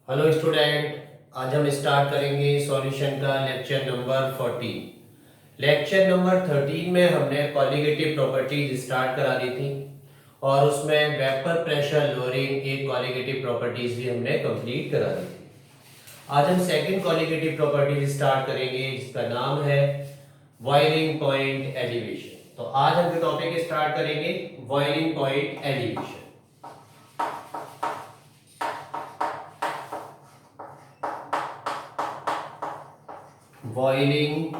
Hello student, आज हम start करेंगे सॉल्यूशन का लेक्चर नंबर 14। लेक्चर नंबर 13 में हमने कॉलिगेटिव प्रॉपर्टीज स्टार्ट करा दी थी और उसमें वेपर प्रेशर लोअरिंग एक कॉलिगेटिव प्रॉपर्टीज भी हमने कंप्लीट करा दी थी। आज हम सेकंड कॉलिगेटिव प्रॉपर्टीज स्टार्ट करेंगे जिसका नाम है बॉइलिंग पॉइंट एलिवेशन। तो आज हम जो टॉपिक स्टार्ट करेंगे boiling point elevation. Boiling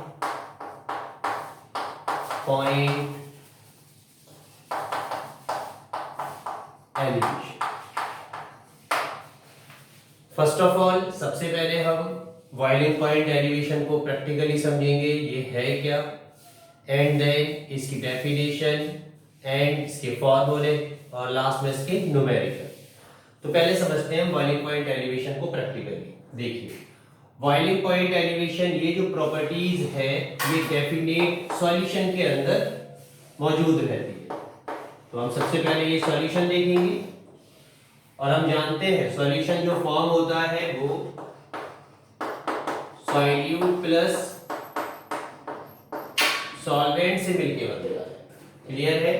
point elevation. First of all सबसे पहले हम बॉइलिंग पॉइंट एलिवेशन को प्रैक्टिकली समझेंगे, ये है क्या, एंड देन इसकी डेफिनेशन एंड इसके फॉर्मूले और लास्ट में इसके न्यूमेरिकल। तो पहले समझते हैं बॉइलिंग पॉइंट एलिवेशन को प्रैक्टिकली। देखिए बॉइलिंग पॉइंट एलिवेशन ये जो प्रॉपर्टीज है ये डेफिनेट सॉल्यूशन के अंदर मौजूद रहती है। तो हम सबसे पहले ये सॉल्यूशन देखेंगे और हम जानते हैं सॉल्यूशन जो फॉर्म होता है वो सॉल्यूट प्लस सॉल्वेंट से मिलकर बनता है। क्लियर है?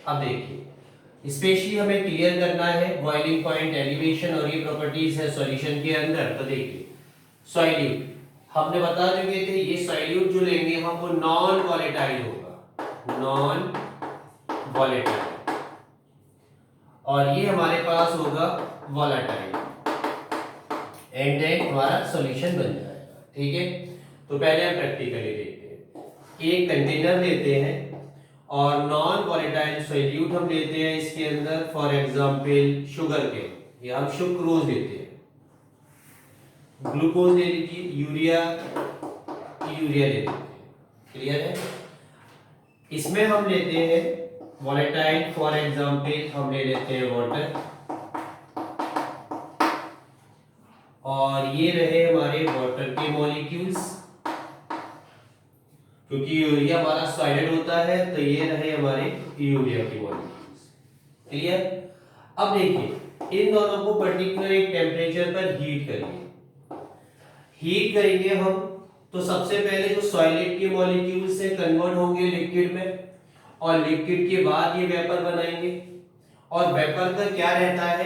अब देखिए स्पेशली हमें क्लियर करना है बॉइलिंग पॉइंट एलिवेशन और ये प्रॉपर्टीज है सॉल्यूशन के अंदर। तो देखिए सॉल्यूट हमने बता चुके थे, ये सॉल्यूट जो लेंगे हम वो नॉन वॉलेटाइल होगा, नॉन वॉलेटाइल, और ये हमारे पास होगा वॉलेटाइल, एंड देन हमारा सॉल्यूशन बन जाएगा। ठीक है, तो पहले हम प्रैक्टिकली देखते हैं। एक कंटेनर लेते हैं और नॉन वॉलेटाइल सॉल्यूट हम लेते हैं इसके अंदर, फॉर एग्जांपल शुगर के, या हम सुक्रोज लेते हैं, ग्लूकोज ले लीजिए, यूरिया ले लेते हैं। क्लियर है? इसमें हम लेते हैं वॉलेटाइल, फॉर एग्जांपल हम ले लेते हैं वाटर, और ये रहे हमारे वाटर के मॉलिक्यूल्स, क्योंकि यूरिया हमारा सॉलिड होता है तो ये रहे हमारे यूरिया के मॉलिक्यूल्स। क्लियर? अब देखिए इन दोनों को पर्टिकुलर एक टेम्परेचर पर हीट करिए। हीट करेंगे हम तो सबसे पहले जो सॉलिड के मॉलिक्यूल से कन्वर्ट होंगे लिक्विड में, और लिक्विड के बाद ये वेपर बनाएंगे। और वेपर का क्या रहता है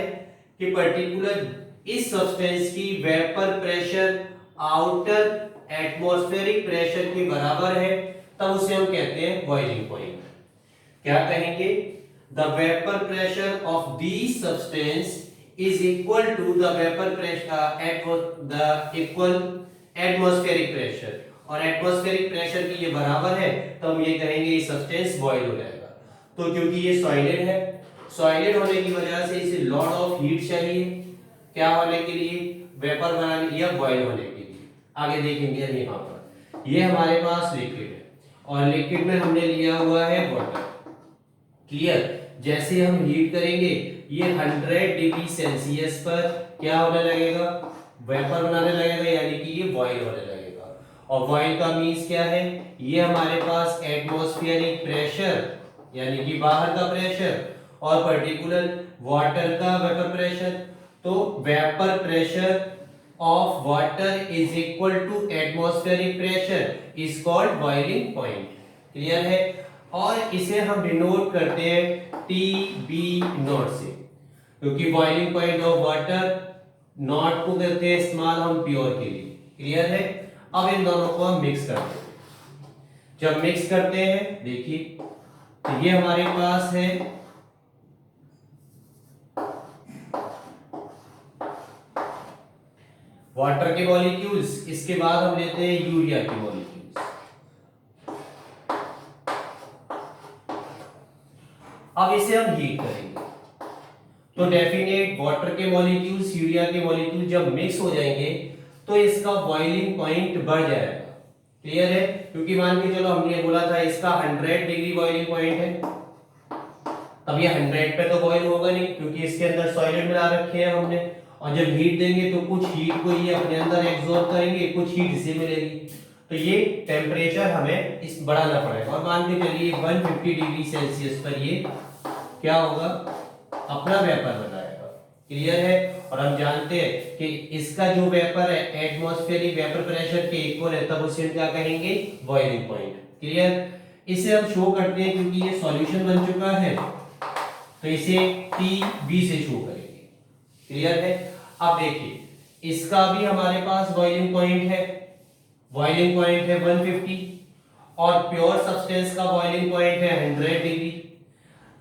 कि पर्टिकुलर इस सब्सटेंस की vapour pressure outer atmospheric pressure के बराबर है, तब उसे हम कहते हैं बॉइलिंग पॉइंट। क्या कहेंगे? The vapour pressure of this substance is equal to the vapor pressure at the equal atmospheric pressure, और एटमॉस्फेरिक प्रेशर की ये बराबर है तो हम ये कहेंगे ये सब्सटेंस बॉयल हो जाएगा। तो क्योंकि ये सॉलिड है, सॉलिड होने की वजह से इसे लॉट ऑफ हीट चाहिए, क्या होने के लिए? वेपर बनाने या बॉयल होने के लिए। आगे देखेंगे यहाँ पर ये हमारे पास लिक्विड है और लिक्विड में हमने लिया हुआ है वाटर। क्लियर? जैसे हम हीट करेंगे ये 100 डिग्री सेल्सियस पर क्या होने लगेगा? वेपर बनाने लगेगा, यानी कि ये बॉईल होने लगेगा। और बॉईल का मींस क्या है? ये हमारे पास एटमॉस्फेरिक प्रेशर यानी कि बाहर का प्रेशर और पर्टिकुलर वाटर का वेपर प्रेशर। तो vapour pressure of water is equal to atmospheric pressure is called boiling point. Clear है? और इसे हम डिनोट करते हैं टीबी नॉट से, क्योंकि boiling point of water not को करते हैं इस्तेमाल हम प्योर के लिए। क्लियर है? अब इन दोनों को हम मिक्स करते हैं। जब मिक्स करते हैं देखिए तो ये हमारे पास है वाटर के मॉलिक्यूल्स, इसके बाद हम लेते हैं यूरिया के मॉलिक्यूल्स। अब इसे हम हीट करेंगे तो डेफिनेट वाटर के मॉलिक्यूल्स यूरिया के मॉलिक्यूल जब मिक्स हो जाएंगे तो इसका बॉइलिंग पॉइंट बढ़ जाएगा। क्लियर है? क्योंकि मान के चलो हमने बोला था इसका 100 डिग्री बॉइलिंग पॉइंट है, तब ये 100 पे तो बॉइल होगा नहीं क्योंकि इसके अंदर सॉलिड मिला रखे हैं हमने, और जब हीट देंगे तो कुछ हीट को ये अपने अंदर एब्जॉर्ब करेंगे, कुछ हीट इसे मिलेगी। तो ये टेम्परेचर हमें इस बढ़ाना पड़ेगा, और मान के चलिए 150 डिग्री सेल्सियस पर ये क्या होगा? अपना वेपर बनाएगा। क्लियर है। और हम जानते हैं कि इसका जो वेपर है एटमॉस्फेरिक वेपर प्रेशर के इक्वल है, तब उसे हम क्या कहेंगे, बॉइलिंग पॉइंट। क्लियर। इसे हम शो करते हैं क्योंकि ये सॉल्यूशन बन चुका है, तो इसे TB से शो करेंगे। क्लियर है। अब देखिए इसका भी हमारे पास बॉइलिंग पॉइंट है, बॉइलिंग पॉइंट है 150 और प्योर सब्सटेंस का बॉइलिंग पॉइंट है 100 डिग्री।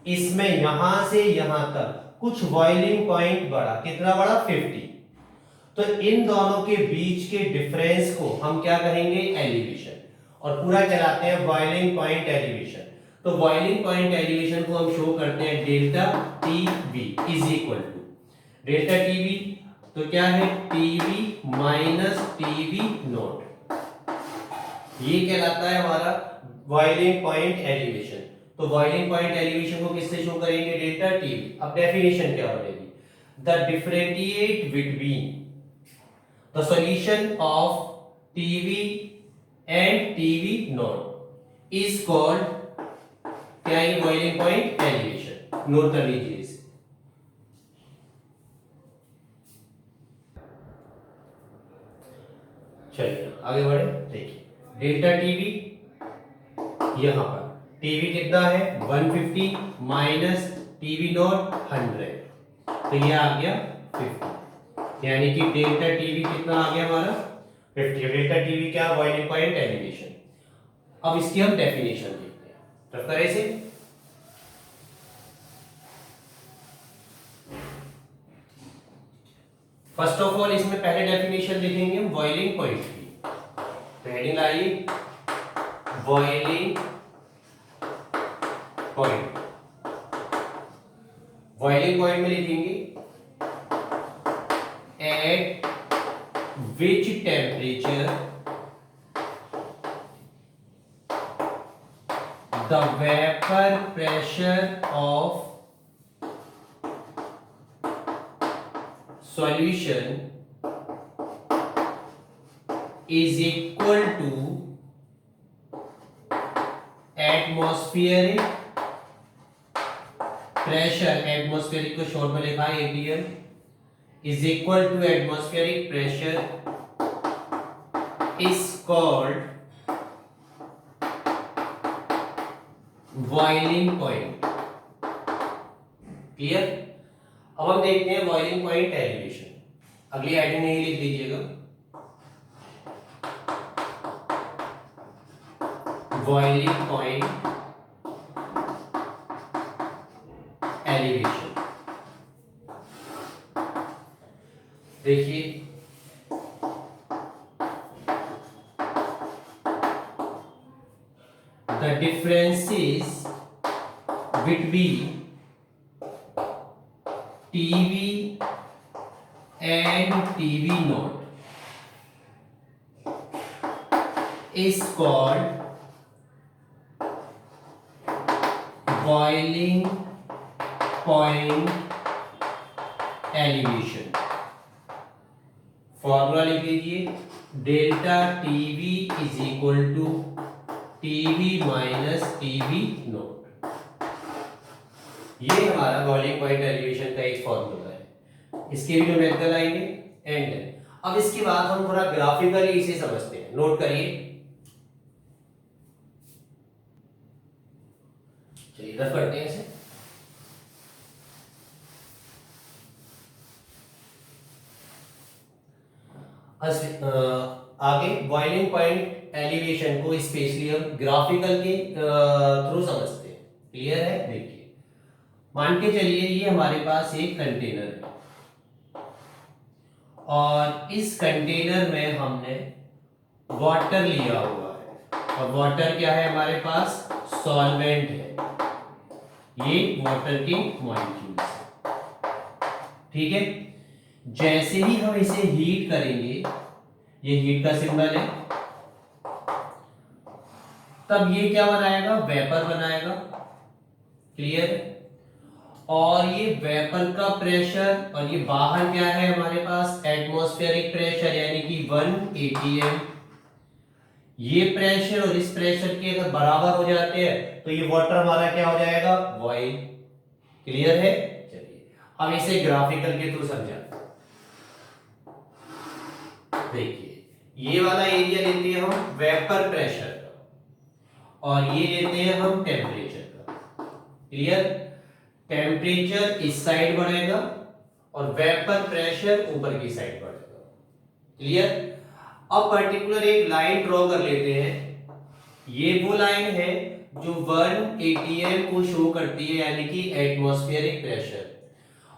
इसमें यहां से यहां तक कुछ बॉइलिंग पॉइंट बढ़ा, कितना बढ़ा, 50। तो इन दोनों के बीच के डिफरेंस को हम क्या कहेंगे, एलिवेशन, और पूरा कहलाते हैं बॉइलिंग पॉइंट एलिवेशन। तो बॉइलिंग पॉइंट एलिवेशन को हम शो करते हैं delta TB is equal to delta TB, तो क्या है TB माइनस TB नोट, ये कहलाता है हमारा बॉइलिंग पॉइंट एलिवेशन। तो बॉइलिंग पॉइंट एलिवेशन को किससे शो करेंगे, डेल्टा TB। अब डेफिनेशन क्या हो जाएगी, the differentiate between the solution of TB and TB not is called, क्या है, बॉइलिंग पॉइंट एलिवेशन। नोट कर लीजिए इसे। चलिए आगे बढ़े। देखिए डेल्टा TB यहां पर TB कितना है 150 माइनस TB नॉट 100, तो ये आ गया 50, यानी कि डेल्टा TB कितना आ गया हमारा 50। डेल्टा TB क्या, बॉइलिंग पॉइंट एलिवेशन। अब इसकी हम डेफिनेशन देखते हैं, रफ करें इसे। फर्स्ट ऑफ ऑल इसमें पहले डेफिनेशन लिखेंगे हम बॉइलिंग पॉइंट की, तो हेडिंग आइए बॉइलिंग पॉइंट। बॉइलिंग पॉइंट में लिखेंगे eight which temperature the vapour pressure of solution is equal to atmospheric pressure, atmospheric को शॉर्ट में लिखा है ATM, is equal to atmospheric pressure is called boiling point। Clear. अब हम देखते हैं बॉइलिंग पॉइंट एलिवेशन, अगली हेडिंग नहीं लिख दीजिएगा, बॉइलिंग पॉइंट एलिवेशन। देखिए the differences between TB and TB naught is called boiling point elevation। Formula लिख लीजिए, delta TB is equal to TB minus TB naught. ये हमारा बॉइलिंग पॉइंट एलिवेशन का एक फॉर्मूला है, इसके भी न्यूमेरिकल आएंगे एंड। अब इसके बाद हम थोड़ा ग्राफिकली इसे समझते हैं, नोट करिए। चलिए रफ करते हैं इसे। आगे बॉइलिंग पॉइंट एलिवेशन को स्पेशली हम ग्राफिकल के थ्रू समझते हैं। क्लियर है। देखिए मान के चलिए ये हमारे पास एक कंटेनर है और इस कंटेनर में हमने वाटर लिया हुआ है, और वाटर क्या है हमारे पास, सॉल्वेंट है, ये वाटर के मॉलिक्यूल्स, ठीक है। जैसे ही हम इसे हीट करेंगे, ये हीट का सिंबल है, तब ये क्या बनाएगा, वेपर बनाएगा। क्लियर। और ये वेपर का प्रेशर, और ये बाहर क्या है हमारे पास, एटमॉस्फेरिक प्रेशर यानी कि 1 atm। ये प्रेशर और इस प्रेशर के अगर बराबर हो जाते हैं तो ये वाटर हमारा क्या हो जाएगा, बॉइल। क्लियर है। चलिए अब इसे ग्राफिकल के थ्रू समझा। देखिए ये वाला एरिया लेते हैं हम वेपर प्रेशर का और ये लेते हैं हम टेम्परेचर का। क्लियर? टेम्परेचर इस साइड बढ़ेगा और वेपर प्रेशर ऊपर की साइड बढ़ेगा। क्लियर? अब पर्टिकुलर एक लाइन ड्रॉ कर लेते हैं। ये वो लाइन है जो 1 atm को शो करती है, यानी कि एटमॉस्फेरिक प्रेशर,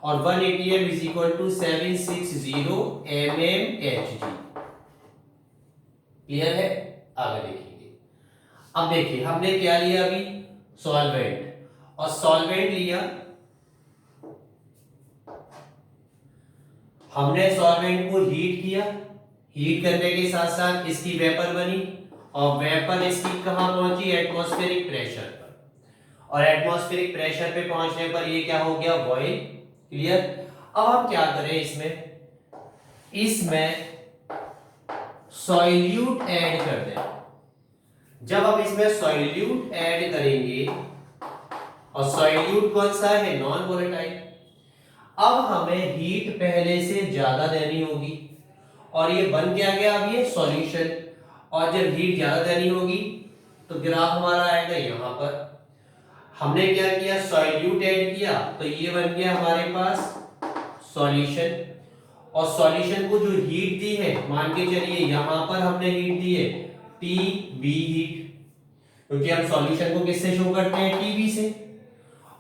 और 1 atm is equal to 760 mmHg। Clear है? आगे देखिए। अब देखिए हमने क्या लिया अभी, सॉल्वेंट, और सॉल्वेंट लिया, हमने सॉल्वेंट को हीट किया, हीट करने के साथ साथ इसकी वेपर बनी और वेपर इसकी कहां पहुंची, एटमॉस्फेरिक प्रेशर पर, और एटमॉस्फेरिक प्रेशर पे पहुंचने पर ये क्या हो गया, बॉयल। क्लियर? अब हम क्या करें, इसमें सॉल्यूट ऐड कर दें। जब हम इसमें सॉल्यूट ऐड करेंगे, और सॉल्यूट कौन सा है, नॉन वोलेटाइल, अब हमें हीट पहले से ज्यादा देनी होगी और ये बन क्या गया, अब ये सॉल्यूशन, और जब हीट ज्यादा देनी होगी तो ग्राफ हमारा आएगा यहां पर। हमने क्या किया, सॉल्यूट ऐड किया तो ये बन गया हमारे पास सॉल्यूशन, और सॉल्यूशन को जो हीट दी है, मान के चलिए यहां पर हमने हीट दी है TB हीट, क्योंकि हम सॉल्यूशन को किससे शो करते हैं, TB से,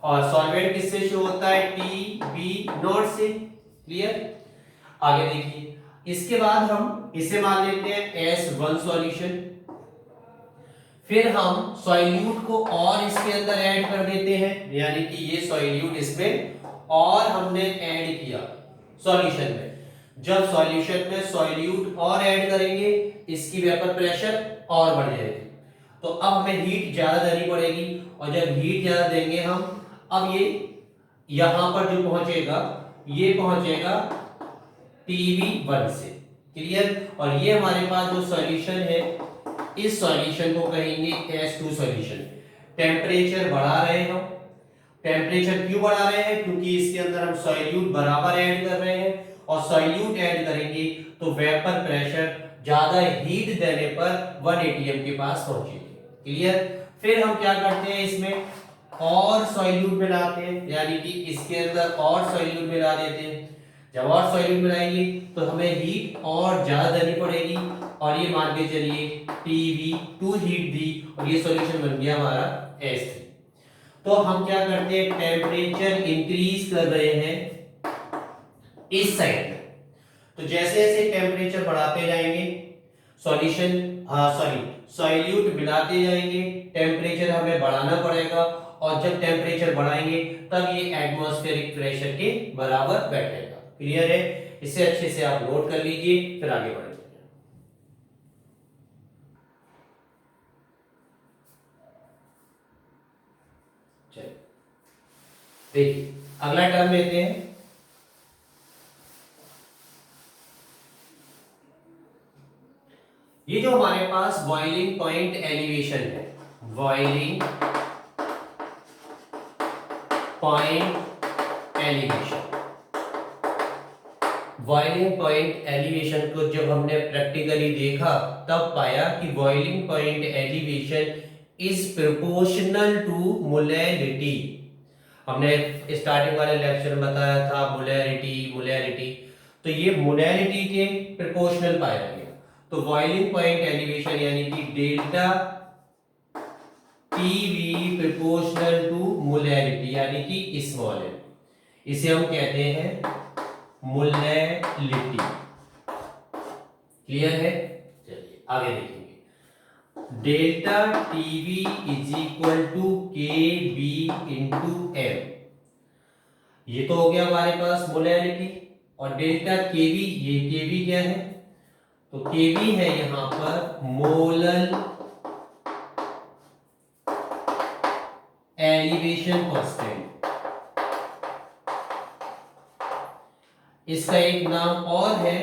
और सॉल्वेंट किससे शो होता है, TB नॉट से। क्लियर? आगे देखिए, इसके बाद हम इसे मान लेते हैं S1 सॉल्यूशन, फिर हम सॉल्यूट को और इसके अंदर ऐड कर देते हैं, यानी कि ये सॉल्यूट इसमें और हमने ऐड किया सॉल्यूशन में। जब सॉल्यूशन में सॉल्यूट और ऐड करेंगे, इसकी वेपर प्रेशर और बढ़ जाएगी, तो अब हमें हीट ज्यादा देनी पड़ेगी, और जब हीट ज्यादा देंगे हम, अब ये यहां पर जो पहुंचेगा, ये पहुंचेगा TB1 से। क्लियर? और ये हमारे पास जो सॉल्यूशन है, इस सॉल्यूशन को कहेंगे S2 सॉल्यूशन। टेम्परेचर बढ़ा रहे हैं हम, टेम्परेचर क्यों बढ़ा रहे हैं, क्योंकि इसके अंदर हम सॉल्यूट बराबर ऐड कर रहे हैं, और सॉल्यूट ऐड करेंगे तो वेपर प्रेशर ज्यादा हीट देने पर 1 atm के पास पहुंचेगी। क्लियर? फिर हम क्या करते हैं, इसमें और सॉल्यूट मिलाते हैं, यानी कि इसके अंदर और सॉल्यूट मिला देते हैं। जब और सॉल्यूट मिलाएंगे तो हमें हीट और ज्यादा देनी पड़ेगी, और ये मान के चलिए TB2 हीट दी, और ये सॉल्यूशन बन गया हमारा S3। तो हम क्या करते हैं, टेम्परेचर इंक्रीज कर रहे हैं इस साइड में, तो जैसे जैसे टेम्परेचर बढ़ाते जाएंगे, सॉल्यूट मिलाते जाएंगे, टेम्परेचर हमें बढ़ाना पड़ेगा, और जब टेम्परेचर बढ़ाएंगे तब ये एटमॉस्फेरिक प्रेशर के बराबर बैठेगा। क्लियर है? इसे अच्छे से आप नोट कर लीजिए, फिर आगे बढ़ेंगे। चलिए देखिए अगला टर्म लेते हैं, ये जो हमारे पास बॉइलिंग पॉइंट एलिवेशन है, boiling point elevation, boiling point elevation को जब हमने प्रैक्टिकली देखा, तब पाया कि boiling point elevation is proportional to molarity. हमने स्टार्टिंग वाले लेक्चर में बताया था मोलैरिटी, तो ये मोलैरिटी के प्रोपोर्शनल पाया गया। तो बॉइलिंग पॉइंट एलिवेशन यानी कि delta PV proportional to molarity, यानी कि स्मॉल m, इसे हम कहते हैं मोलैरिटी। क्लियर है? चलिए आगे देखेंगे, delta TB is equal to KB into m, ये तो हो गया हमारे पास मोलैरिटी, और डेल्टा KB, ये KB क्या है, तो KB है यहां पर मोलल एलिवेशन कांस्टेंट, इसका एक नाम और है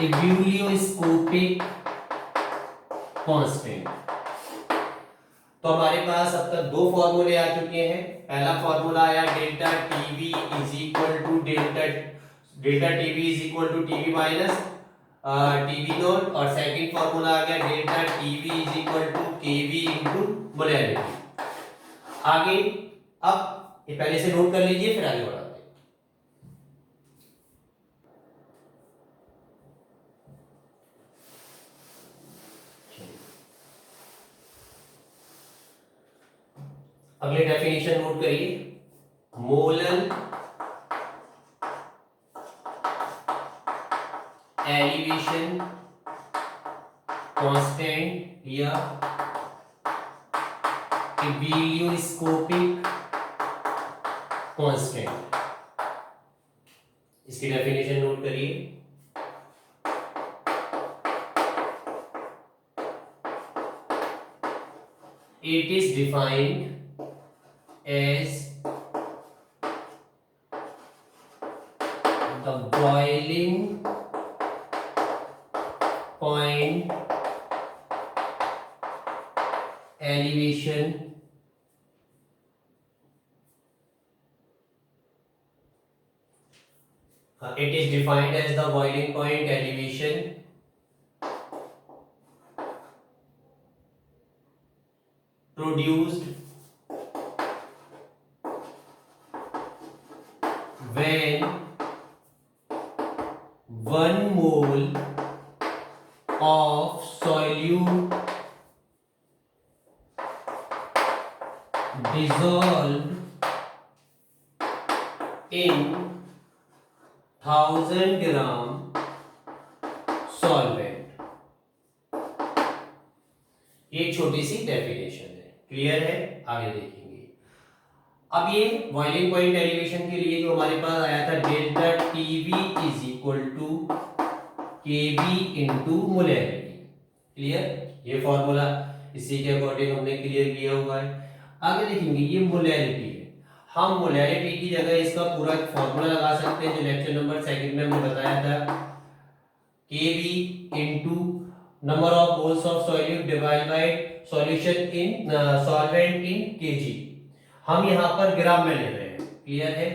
एब्यूलियोस्कोपिक कांस्टेंट। तो हमारे पास अब तक दो फॉर्मूले आ चुके हैं। पहला फॉर्मूला आया delta TV is equal to delta TV is equal to TV minus TV naught, और सेकंड फॉर्मूला आ गया delta TV is equal to KV into molarity. आगे अब ये पहले से नोट कर लीजिए, फिर आगे बढ़ाते हैं। अगले डेफिनेशन नोट करिए। मोलल एलिवेशन कांस्टेंट या एबिलियोस्कोपिक कांस्टेंट, इसकी डेफिनेशन नोट करिए। It is defined as the boiling point elevation it is defined as the boiling point elevation produced when 1 mole of solute dissolved in 1000 gram solvent। ये छोटी सी definition है, clear है? आगे देखेंगे। अब ये बॉइलिंग पॉइंट एलिवेशन के लिए जो हमारे पास आया था delta TV is equal to KV into molarity, clear? ये फॉर्मूला इसी के अकॉर्डिंग हमने क्लियर किया हुआ है। आगे देखेंगे ये मोलैरिटी है, हम मोलैरिटी की जगह इसका पूरा एक फॉर्मूला लगा सकते हैं जो लेक्चर नंबर 2 में हमने बताया था, KV into number of moles of solute divide by solution in solvent in KG. हम यहाँ पर ग्राम में ले रहे हैं, क्लियर है?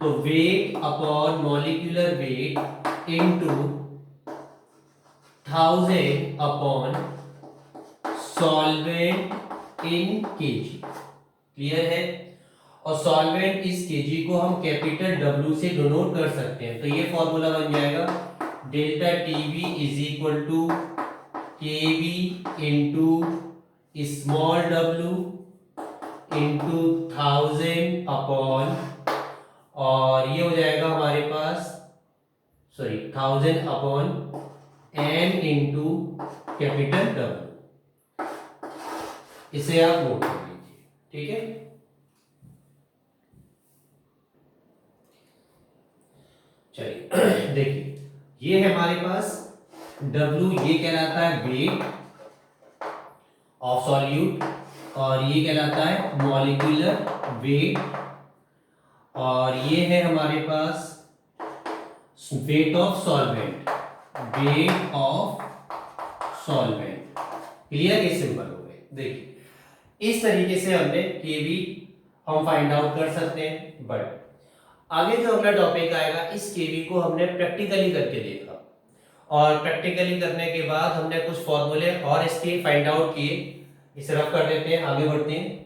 तो weight upon molecular weight into 1000 upon solvent in KG, clear है? और सॉल्वेंट इस केजी को हम कैपिटल डब्ल्यू से डिनोट कर सकते हैं। तो ये फॉर्मूला बन जाएगा delta TV is equal to KV into small W into 1000 upon, और ये हो जाएगा हमारे पास 1000 upon M into capital W. इसे आप नोट कर लीजिए, ठीक है? चलिए देखिए, ये है हमारे पास W, ये कहलाता है वेट ऑफ सॉल्यूट, और ये कहलाता है मॉलिक्यूलर वेट, और ये है हमारे पास weight of solvent, weight of solvent. Clear? ये सिंबल हो गए। देखिए इस तरीके से हमने केवी हम फाइंड आउट कर सकते हैं। बट आगे जो अगला टॉपिक आएगा, इस केवी को हमने प्रैक्टिकली करके देखा, और प्रैक्टिकली करने के बाद हमने कुछ फॉर्मूले और इसके फाइंड आउट किए। इसे रफ कर देते हैं, आगे बढ़ते हैं।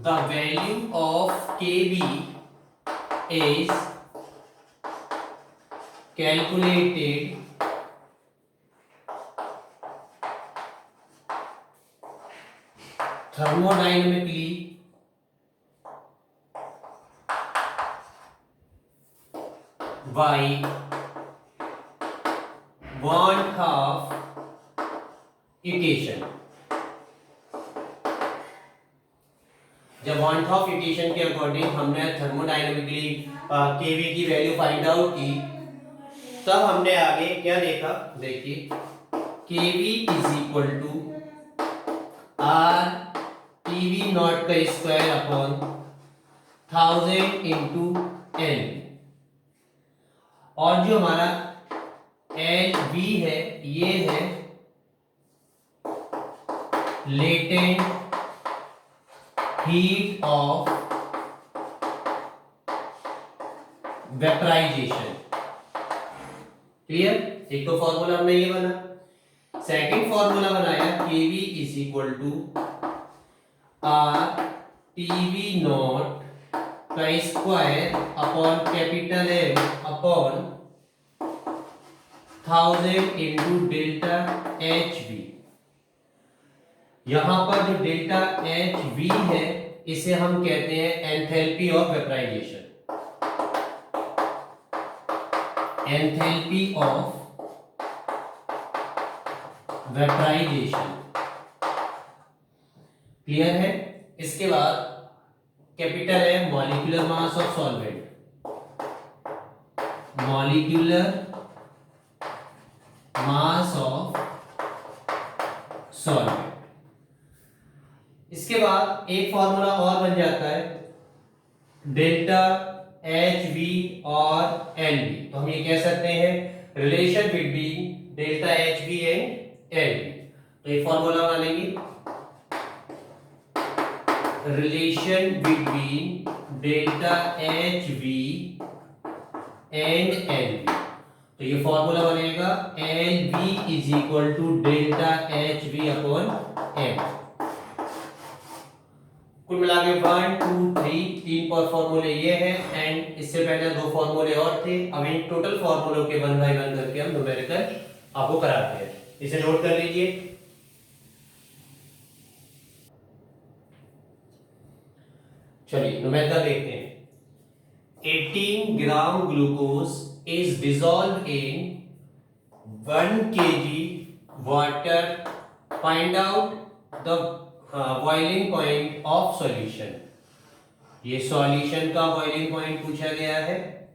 The value of Kv is calculated thermodynamically by 1/2 equation. जब 1/2 इक्वेशन के अकॉर्डिंग हमने थर्मोडायनेमिकली केवी की वैल्यू फाइंड आउट की, तब हमने आगे क्या देखा? देखिए KV is equal to R TV nought का स्क्वायर अपॉन 1000 इंटू एल, और जो हमारा एल वी है ये है latent heat of vaporisation. Clear? एक तो फॉर्मूला हमने ये बना, सेकंड फॉर्मूला बनाया KV is equal to R TV nought का square upon capital M upon 1000 into delta H V. यहां पर जो डेल्टा एच वी है इसे हम कहते हैं enthalpy of vaporisation, enthalpy of vaporisation. Clear है? इसके बाद कैपिटल है molecular mass of solvent, molecular mass of solvent. इसके बाद एक फॉर्मूला और बन जाता है डेल्टा एच वी और एल वी। तो हम ये कह सकते हैं relation between delta H V and L V. तो एक फॉर्मूला बना लेंगे, relation between delta H V and L V. तो ये फॉर्मूला बनेगा L V is equal to delta H V upon M. कुल मिला के 1 2 3 तीन पर फॉर्मूले ये हैं, एंड इससे पहले दो फॉर्मूले और थे। अब इन टोटल फॉर्मूलों के 1 बाय 1 करके हम न्यूमेरिकल आपको कराते हैं। इसे नोट कर लीजिए। चलिए न्यूमेरिकल देखते हैं। 18 gram glucose is dissolve in 1 kg water, find out the boiling point of solution. ये सॉल्यूशन का बॉइलिंग पॉइंट पूछा गया है,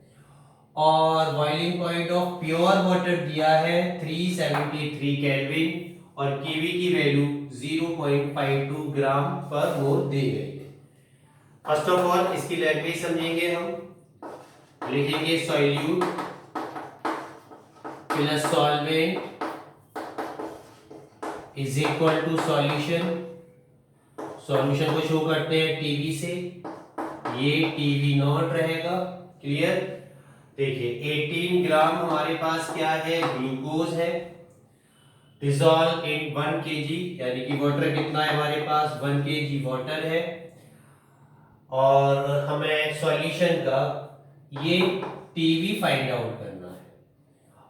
और boiling point of pure water दिया है 373 केल्विन, और केवी की वैल्यू 0.52 ग्राम पर मोल दी गई है। फर्स्ट ऑफ ऑल इसकी लैंग्वेज समझेंगे हम। लिखेंगे solute plus solvent is equal to solution. Solution को शो करते हैं टीवी से, ये टीवी नॉट रहेगा। क्लियर? देखिए 18 ग्राम हमारे पास क्या है, ग्लूकोज है, डिसॉल्व इन 1 kg, यानी कि वाटर कितना है हमारे पास 1 kg वाटर है, और हमें सॉल्यूशन का ये टीवी फाइंड आउट करना है,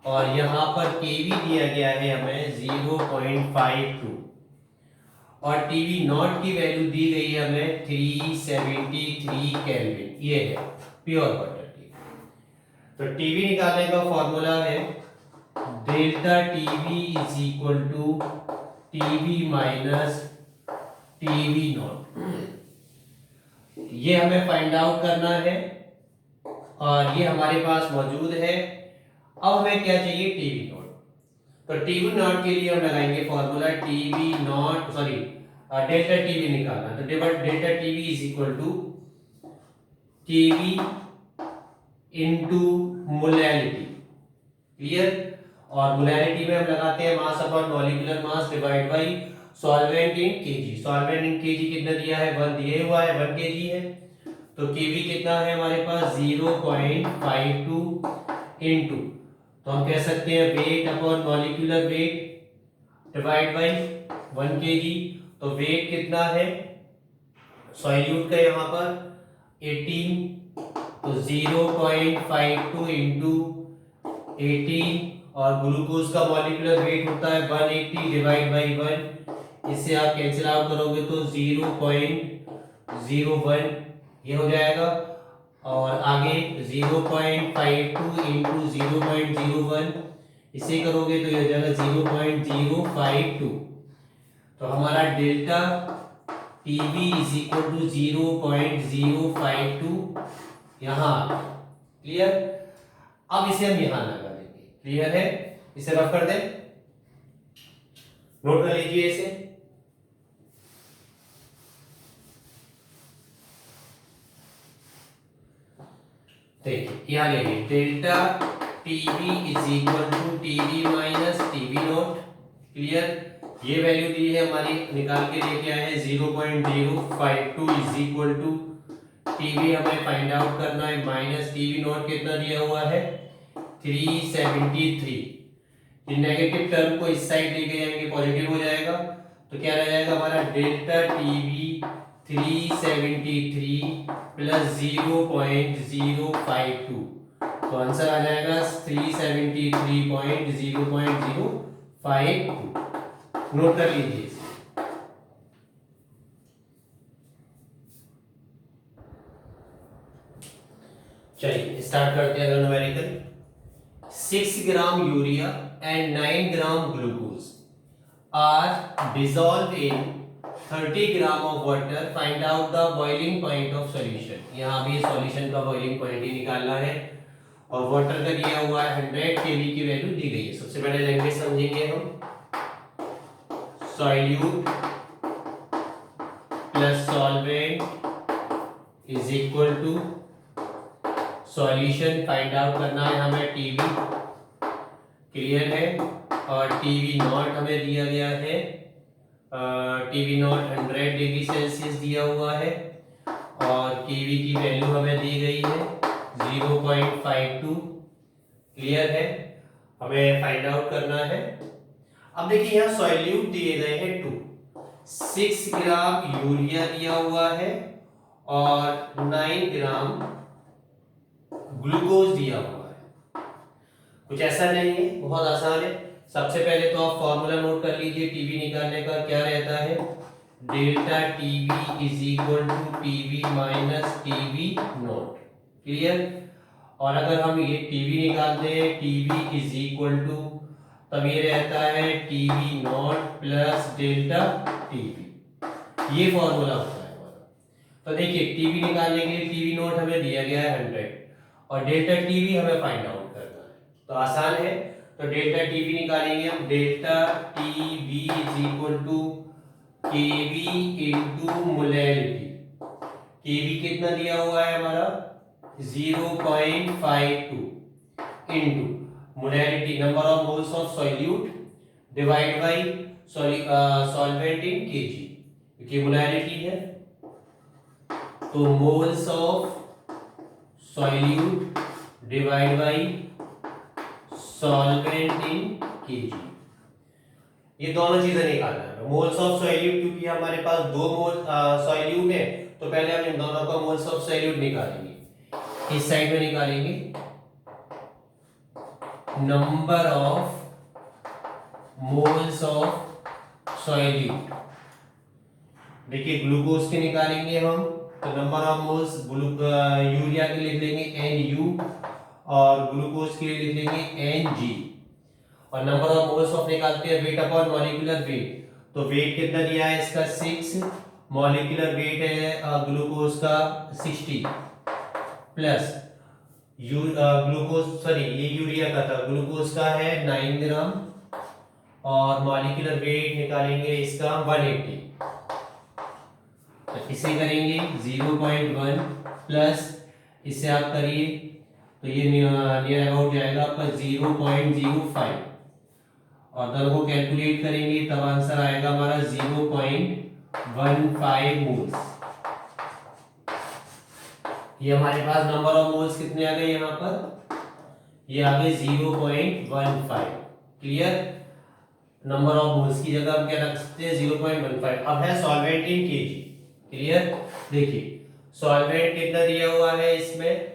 और यहां पर केवी दिया गया है हमें 0.52, और टीवी नॉट की वैल्यू दी गई है हमें 373 केल्विन। ये है प्योर वाटर की। तो टीवी निकालने का फॉर्मूला है delta TV is equal to TV minus TV naught. ये हमें फाइंड आउट करना है, और ये हमारे पास मौजूद है। अब हमें क्या चाहिए, टीवी नॉट। तो टीवी नॉट के लिए हम लगाएंगे formula TV naught, sorry delta TV निकालना, तो delta TV is equal to KV into molality. Clear? और मोलैलिटी में हम लगाते हैं mass upon molecular mass divide by solvent in KG. Solvent in KG कितना दिया है, 1 दिया हुआ है, 1 केजी है। तो केवी कितना है हमारे पास 0.52 इनटू, तो हम कह सकते हैं weight upon molecular weight divide by 1 KG. तो वेट कितना है सॉल्यूट का यहाँ पर 18, तो 0.52 इंटू 18, और ग्लूकोज का मॉलिक्यूलर वेट होता है 180 डिवाइड बाय 1। इससे आप कैंसिल आउट करोगे तो 0.01 ये हो जाएगा, और आगे 0.52 इंटू 0.01 इसे करोगे तो ये हो जाएगा 0.052। तो हमारा delta TV is equal to 0.052 यहाँ। क्लियर? अब इसे हम यहां लगा देंगे। क्लियर है? इसे रफ कर दें, नोट कर लीजिए इसे। देखिए यहाँ ले delta TV is equal to TV minus TV not. Clear, ये वैल्यू दी है हमारी, निकाल के लेके आए हैं 0.052 इज इक्वल टू टीवी हमें फाइंड आउट करना है माइनस टीवी नॉट कितना दिया हुआ है 373। ये नेगेटिव टर्म को इस साइड लेके जाएंगे पॉजिटिव हो जाएगा, तो क्या रह जाएगा हमारा डेल्टा टीवी 373 प्लस 0.052, तो आंसर आ जाएगा 373.0.052। नोट कर लीजिए इसे। चलिए स्टार्ट करते हैं numerical. 6 gram urea and 9 gram glucose are dissolve in 30 gram of water, find out the boiling point of solution. यहाँ भी सॉल्यूशन का बॉइलिंग पॉइंट ही निकालना है और वाटर का दिया हुआ है 100 केवी की वैल्यू दी गई है। सबसे पहले लैंग्वेज समझेंगे हम, solute plus solvent is equal to solution, find out करना है हमें टीवी, क्लियर है, और टीवी नॉट हमें दिया गया है, टीवी नॉट 100 डिग्री सेल्सियस दिया हुआ है और केवी की वैल्यू हमें दी गई है 0.52, क्लियर है, हमें फाइंड आउट करना है। अब देखिए यहाँ सॉल्यूट दिए गए हैं 2, 6 ग्राम यूरिया दिया हुआ है और 9 ग्राम ग्लूकोज दिया हुआ है। कुछ ऐसा नहीं है, बहुत आसान है। सबसे पहले तो आप फॉर्मूला नोट कर लीजिए टीवी निकालने का, क्या रहता है delta TV is equal to TV minus TV not, clear. और अगर हम ये टीवी निकालते हैं टीवी इज इक्वल टू, तब ये रहता है TV not plus delta TV, ये फॉर्मूला होता है हमारा। तो देखिए टीवी निकालने के लिए टीवी नॉट हमें दिया गया है 100 और डेल्टा टीवी हमें फाइंड आउट करना है, तो आसान है। तो डेल्टा टीवी निकालेंगे हम, delta TV is equal to KV into molarity. KV कितना दिया हुआ है हमारा 0.52 into molarity number of moles of solute divide by solvent in KG, क्योंकि मोलैरिटी है तो moles of solute divide by solvent in KG, ये दोनों चीजें निकालना है। मोल्स ऑफ सॉल्यूट, क्योंकि हमारे पास 2 मोल सॉल्यूट है, तो पहले हम इन दोनों का मोल्स ऑफ सॉल्यूट निकालेंगे। इस साइड में निकालेंगे number of moles of solute. देखिए ग्लूकोज के निकालेंगे हम, तो नंबर ऑफ मोल्स यूरिया के लिख लेंगे NU और ग्लूकोज के लिए लिख लेंगे NG। और नंबर ऑफ मोल्स ऑफ निकालते हैं वेट अपॉन मॉलिक्यूलर वेट, तो वेट कितना दिया है इसका 6, मॉलिक्यूलर वेट है ग्लूकोज का 60 प्लस ग्लूकोज सॉरी ये यूरिया का था, ग्लूकोज का है 9 ग्राम और मॉलिक्यूलर वेट निकालेंगे इसका 180। तो इसे करेंगे 0.1 प्लस इसे आप करिए तो ये नियर अबाउट जाएगा आपका 0.05 और दोनों को कैलकुलेट करेंगे तब आंसर आएगा हमारा 0.15 मोल्स। ये हमारे पास नंबर ऑफ मोल्स कितने आ गए यहाँ पर, ये आ गए 0.15, क्लियर। नंबर ऑफ मोल्स की जगह हम क्या रख सकते हैं 0.15। अब है सॉल्वेंट इन केजी, क्लियर। देखिए सॉल्वेंट कितना दिया हुआ है इसमें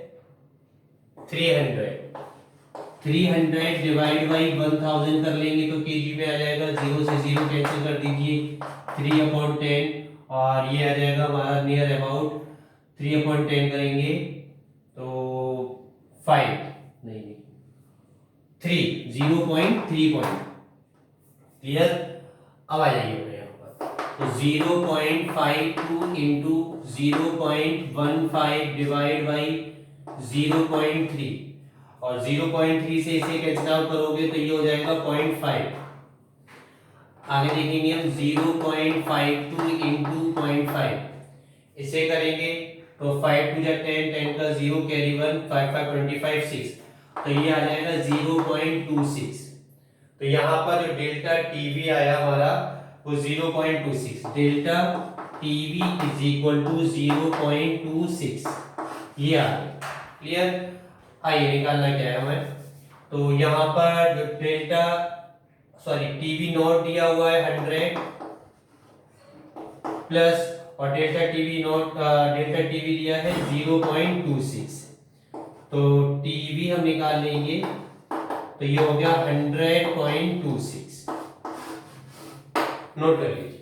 300 डिवाइड बाई 1000 कर लेंगे तो केजी में आ जाएगा, 0 से 0 कैंसिल कर दीजिए, 3/10 और ये आ जाएगा हमारा नियर अबाउट 3/10 करेंगे तो 5 नहीं 3 0.3 पॉइंट, क्लियर। अब आ जाइए यहाँ पर तो 0.52 इंटू 0.15 डिवाइड बाई 0.3 और 0.3 से इसे कैंसिल आउट करोगे तो ये हो जाएगा 0.5। आगे देखेंगे हम 0.52 इंटू 0.5, इसे करेंगे तो 5 टू जा 10, 10 का 0 कैरी 1, 5 5 25 6, तो ये आ जाएगा 0.26। तो यहाँ पर जो डेल्टा टीवी आया हमारा वो 0.26, delta TV is equal to 0.26, ये आ गया। क्लियर? आइए निकालना क्या है हमें। तो यहाँ पर जो डेल्टा टीवी नॉट दिया हुआ है 100 प्लस, और डेल्टा टीवी दिया है 0.26, तो टीवी हम निकाल लेंगे, तो ये हो गया 100.26। नोट कर लीजिए।